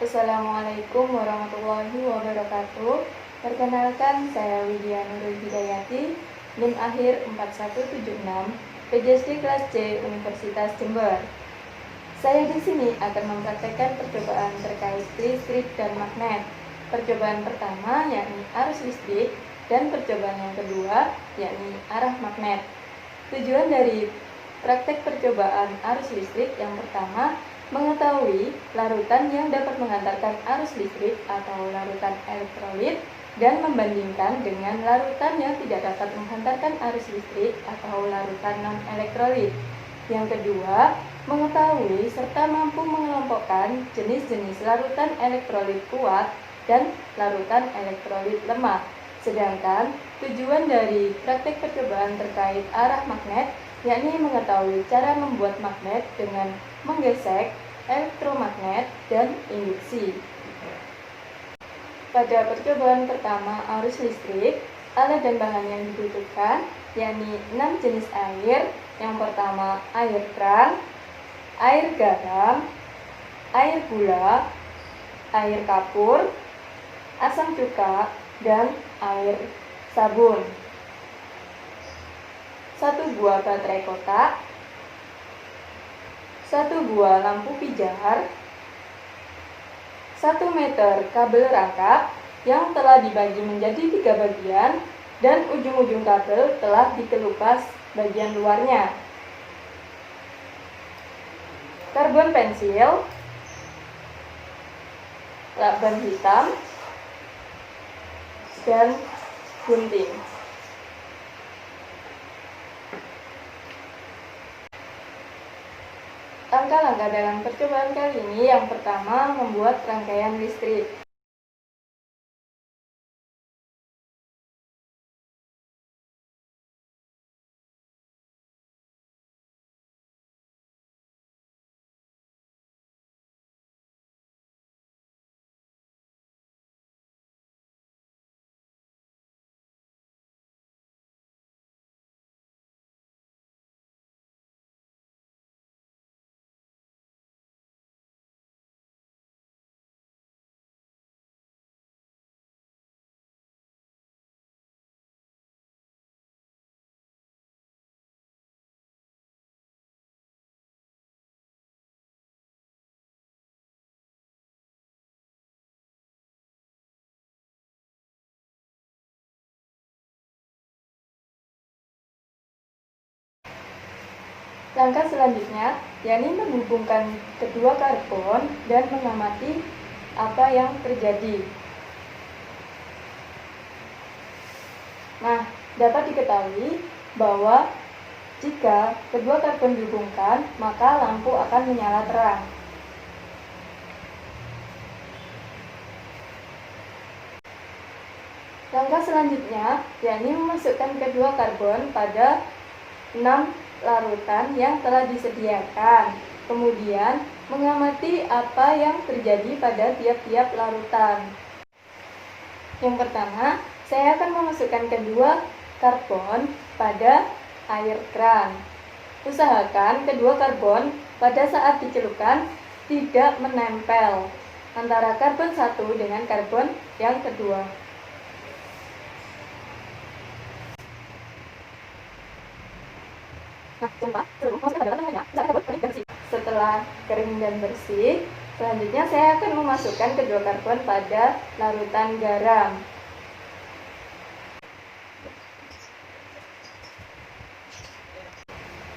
Assalamualaikum warahmatullahi wabarakatuh. Perkenalkan, saya Widya Nurul Hidayati, NIM akhir 4176, PJSD kelas C Universitas Jember. Saya di sini akan mempraktekkan percobaan terkait listrik dan magnet. Percobaan pertama yakni arus listrik dan percobaan yang kedua yakni arah magnet. Tujuan dari praktek percobaan arus listrik yang pertama, mengetahui larutan yang dapat mengantarkan arus listrik atau larutan elektrolit dan membandingkan dengan larutan yang tidak dapat menghantarkan arus listrik atau larutan non-elektrolit. Yang kedua, mengetahui serta mampu mengelompokkan jenis-jenis larutan elektrolit kuat dan larutan elektrolit lemah. Sedangkan tujuan dari praktek percobaan terkait arah magnet yakni mengetahui cara membuat magnet dengan menggesek, elektromagnet, dan induksi. Pada percobaan pertama arus listrik, alat dan bahan yang dibutuhkan yakni 6 jenis air. Yang pertama air keran, air garam, air gula, air kapur, asam cuka, dan air sabun. 1 buah baterai kotak, 1 buah lampu pijar, 1 meter kabel rangkap yang telah dibagi menjadi 3 bagian dan ujung-ujung kabel telah dikelupas bagian luarnya. Karbon pensil, lakban hitam, dan gunting. Langkah-langkah dalam percobaan kali ini, yang pertama membuat rangkaian listrik. Langkah selanjutnya yakni menghubungkan kedua karbon dan mengamati apa yang terjadi. Nah, dapat diketahui bahwa jika kedua karbon dihubungkan, maka lampu akan menyala terang. Langkah selanjutnya yakni memasukkan kedua karbon pada 6 larutan yang telah disediakan. Kemudian mengamati apa yang terjadi pada tiap-tiap larutan. Yang pertama, saya akan memasukkan kedua karbon pada air keran. Usahakan kedua karbon pada saat dicelupkan tidak menempel antara karbon satu dengan karbon yang kedua. Setelah kering dan bersih, selanjutnya saya akan memasukkan kedua karbon pada larutan garam.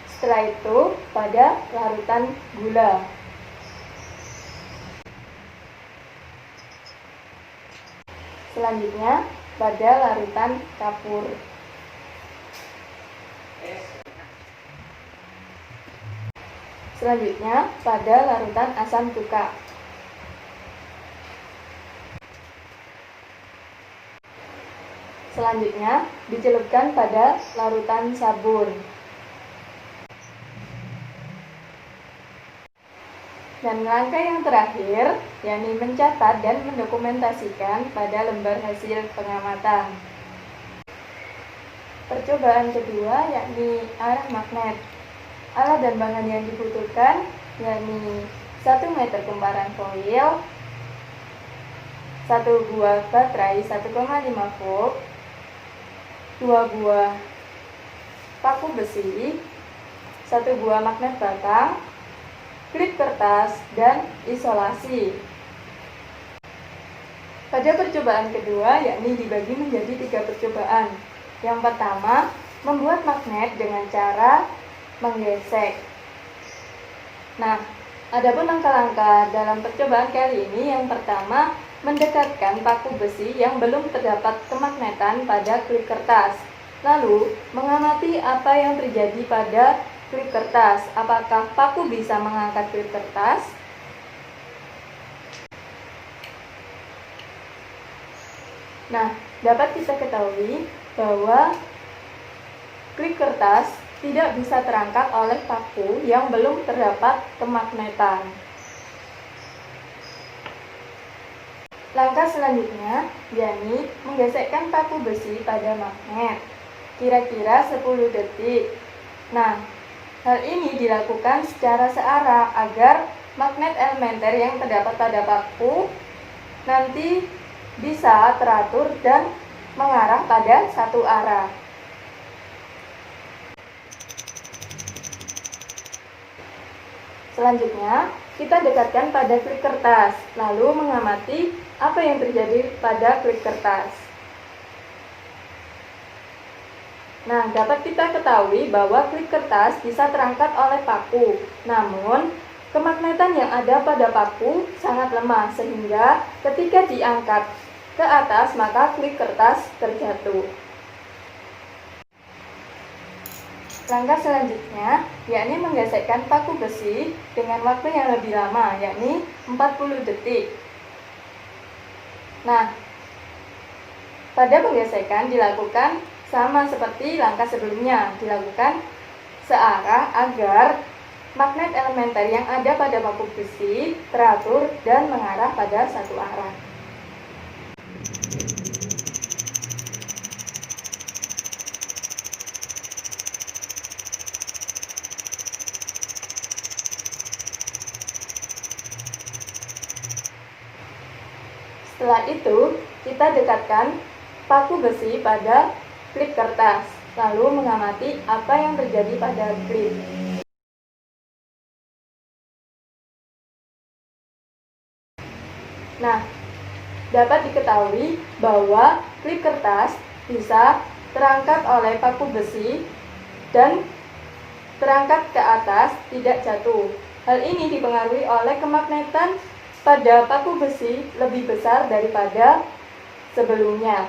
Setelah itu pada larutan gula. Selanjutnya pada larutan kapur. Selanjutnya pada larutan asam cuka. Selanjutnya dicelupkan pada larutan sabun. Dan langkah yang terakhir yakni mencatat dan mendokumentasikan pada lembar hasil pengamatan. Percobaan kedua yakni arah magnet. Alat dan bahan yang dibutuhkan yakni 1 meter kumparan foil, 1 buah baterai 1,5 volt, 2 buah paku besi, 1 buah magnet batang, klip kertas, dan isolasi. Pada percobaan kedua, yakni dibagi menjadi 3 percobaan. Yang pertama, membuat magnet dengan cara menggesek. Nah, adapun langkah-langkah dalam percobaan kali ini, yang pertama, mendekatkan paku besi yang belum terdapat kemagnetan pada klip kertas. Lalu, mengamati apa yang terjadi pada klip kertas. Apakah paku bisa mengangkat klip kertas? Nah, dapat kita ketahui bahwa klip kertas tidak bisa terangkat oleh paku yang belum terdapat kemagnetan. Langkah selanjutnya, yakni menggesekkan paku besi pada magnet, kira-kira 10 detik. Nah, hal ini dilakukan secara searah agar magnet elementer yang terdapat pada paku nanti bisa teratur dan mengarah pada satu arah. Selanjutnya, kita dekatkan pada klip kertas, lalu mengamati apa yang terjadi pada klip kertas. Nah, dapat kita ketahui bahwa klip kertas bisa terangkat oleh paku, namun kemagnetan yang ada pada paku sangat lemah sehingga ketika diangkat ke atas maka klip kertas terjatuh. Langkah selanjutnya, yakni menggesekkan paku besi dengan waktu yang lebih lama, yakni 40 detik. Nah, pada penggesekan dilakukan sama seperti langkah sebelumnya, dilakukan searah agar magnet elementer yang ada pada paku besi teratur dan mengarah pada satu arah. Setelah itu, kita dekatkan paku besi pada klip kertas, lalu mengamati apa yang terjadi pada klip. Nah, dapat diketahui bahwa klip kertas bisa terangkat oleh paku besi dan terangkat ke atas, tidak jatuh. Hal ini dipengaruhi oleh kemagnetan pada paku besi lebih besar daripada sebelumnya.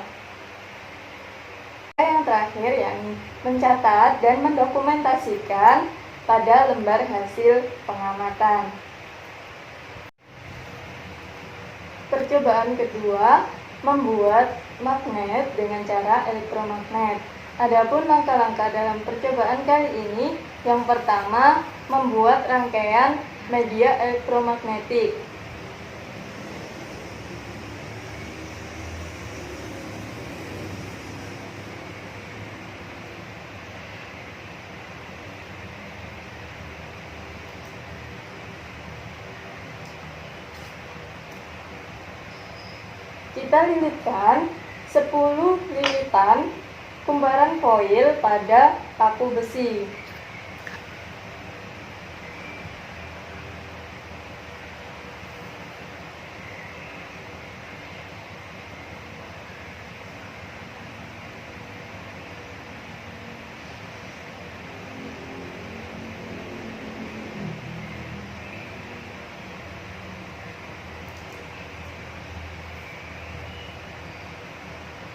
Yang terakhir, yakni mencatat dan mendokumentasikan pada lembar hasil pengamatan. Percobaan kedua, membuat magnet dengan cara elektromagnet. Adapun langkah-langkah dalam percobaan kali ini, yang pertama, membuat rangkaian media elektromagnetik. Kita lilitkan 10 lilitan kumparan foil pada paku besi.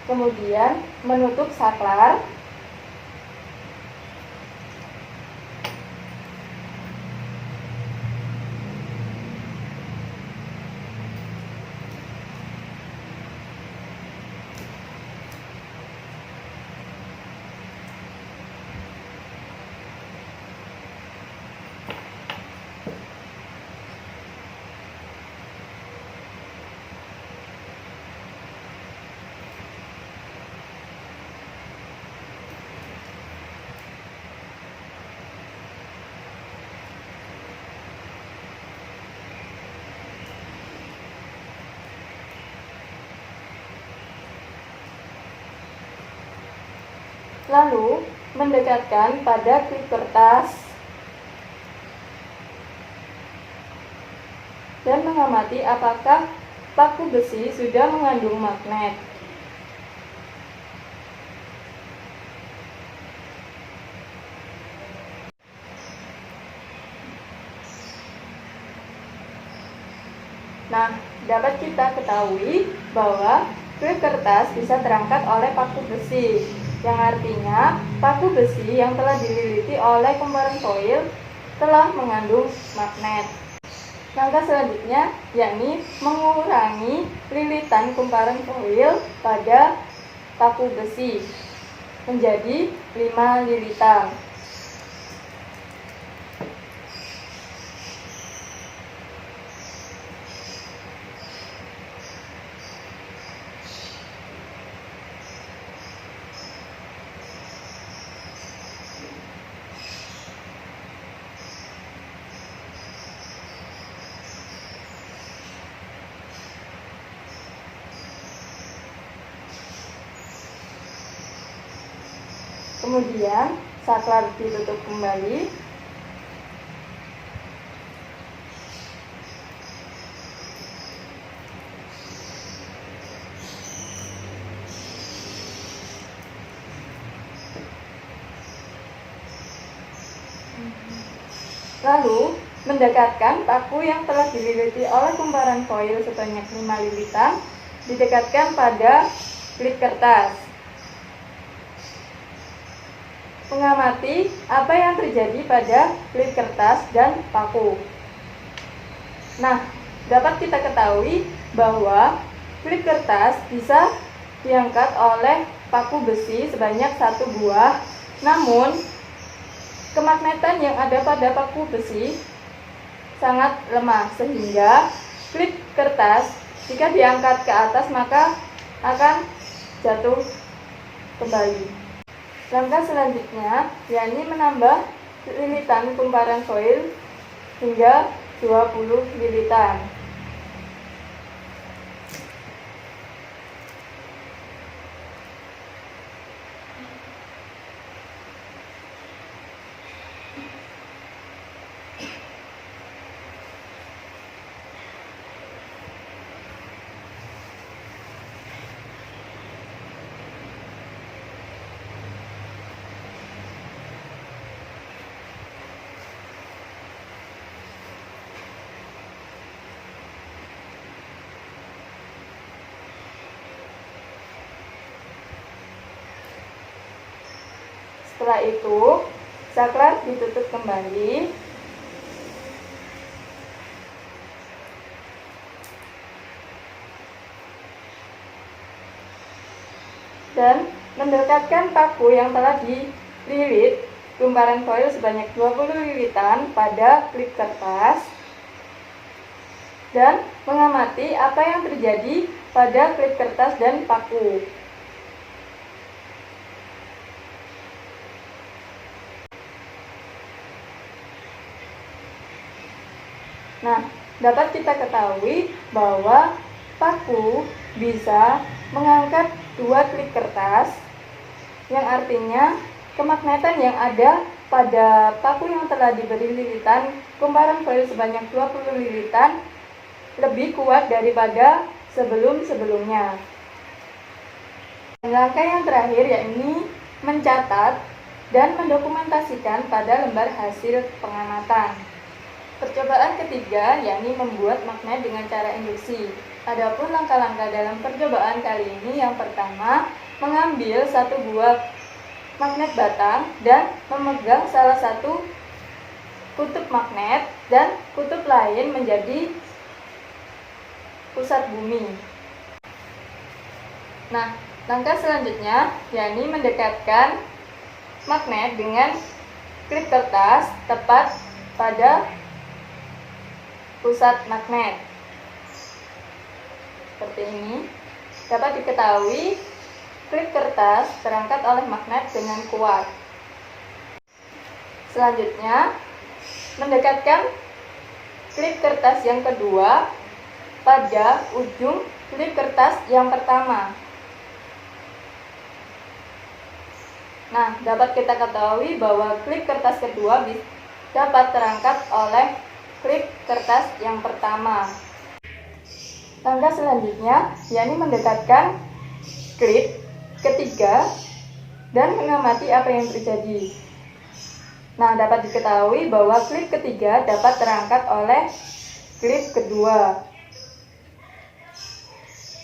Kemudian menutup saklar. Lalu, mendekatkan pada klip kertas dan mengamati apakah paku besi sudah mengandung magnet. Nah, dapat kita ketahui bahwa klip kertas bisa terangkat oleh paku besi, yang artinya paku besi yang telah dililiti oleh kumparan foil telah mengandung magnet. Langkah selanjutnya yakni mengurangi lilitan kumparan foil pada paku besi menjadi 5 lilitan. Kemudian saklar ditutup kembali. Lalu, mendekatkan paku yang telah dililiti oleh kumparan foil sebanyak 5 lilitan, didekatkan pada klip kertas. Mengamati apa yang terjadi pada klip kertas dan paku. Nah, dapat kita ketahui bahwa klip kertas bisa diangkat oleh paku besi sebanyak 1 buah, namun kemagnetan yang ada pada paku besi sangat lemah sehingga klip kertas jika diangkat ke atas maka akan jatuh kembali. Langkah selanjutnya yakni menambah lilitan kumparan foil hingga 20 lilitan. Setelah itu, saklar ditutup kembali. Dan mendekatkan paku yang telah dililit kumparan foil sebanyak 20 lilitan pada klip kertas dan mengamati apa yang terjadi pada klip kertas dan paku. Nah, dapat kita ketahui bahwa paku bisa mengangkat 2 klip kertas, yang artinya kemagnetan yang ada pada paku yang telah diberi lilitan kumparan foil sebanyak 20 lilitan lebih kuat daripada sebelum-sebelumnya. Langkah yang terakhir yakni mencatat dan mendokumentasikan pada lembar hasil pengamatan. Percobaan ketiga yakni membuat magnet dengan cara induksi. Adapun langkah-langkah dalam percobaan kali ini yang pertama, mengambil 1 buah magnet batang dan memegang salah satu kutub magnet dan kutub lain menjadi pusat bumi. Nah, langkah selanjutnya yakni mendekatkan magnet dengan klip kertas tepat pada pusat magnet. Seperti ini. Dapat diketahui klip kertas terangkat oleh magnet dengan kuat. Selanjutnya, mendekatkan klip kertas yang kedua pada ujung klip kertas yang pertama. Nah, dapat kita ketahui bahwa klip kertas kedua dapat terangkat oleh klip kertas yang pertama. Langkah selanjutnya yakni mendekatkan klip ketiga dan mengamati apa yang terjadi. Nah, dapat diketahui bahwa klip ketiga dapat terangkat oleh klip kedua.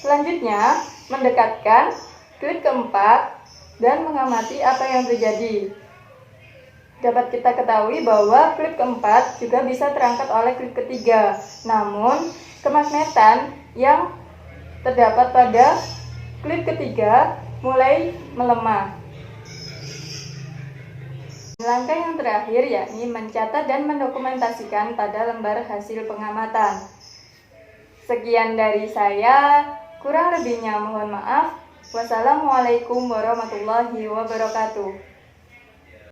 Selanjutnya, mendekatkan klip keempat dan mengamati apa yang terjadi. Dapat kita ketahui bahwa klip keempat juga bisa terangkat oleh klip ketiga. Namun, kemagnetan yang terdapat pada klip ketiga mulai melemah. Langkah yang terakhir yakni mencatat dan mendokumentasikan pada lembar hasil pengamatan. Sekian dari saya, kurang lebihnya mohon maaf. Wassalamualaikum warahmatullahi wabarakatuh.